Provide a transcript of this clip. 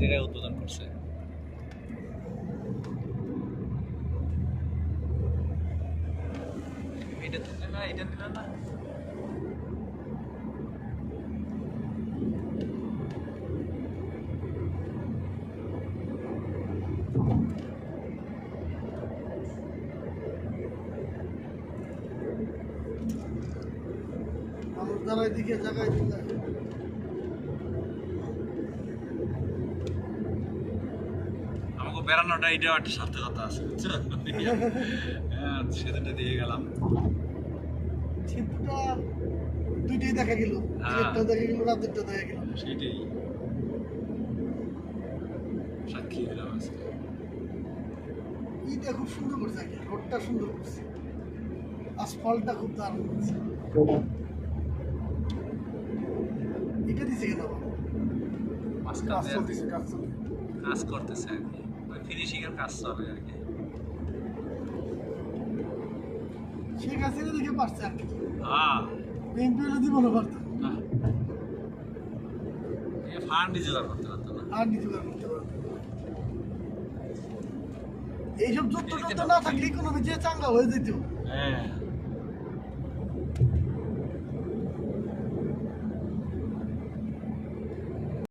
জায়গায় উদ্বোধন করছে। এটা দিলে না, এটা দিলে না। যারা এদিকে জায়গায় আমাকে বেড়ানোটা এটাও একটা সার্থকতা আছে, বুঝছো? হ্যাঁ, সেদিনটা দিয়ে গেলাম। ছিপটা দুইটাই দেখা গেল, দিনেরটাও দেখা গেল, রাতেরটাও দেখা গেল। সেটাই সাক্ষী দিলাম আজকে। ইটা খুব সুন্দর করছে, আগে রোডটা সুন্দর করছে, আসফল্টটা খুব দারুণ করছে। এটা দিছে কেন কাজ চলতেছে, কাজ করতেছে আর কি, ফিনিশিং এর কাজ চলে আর কি। শেখ হাসিনা দেখে পারছে আর কি, হ্যাঁ বিএনপি হলে দিব না পারতো, ফান্ড জোগাড় করতে পারতো না, আর নিতে করতে পারতো। এইসব যুদ্ধ না থাকলে ইকোনমি যে চাঙ্গা হয়ে যেত। হ্যাঁ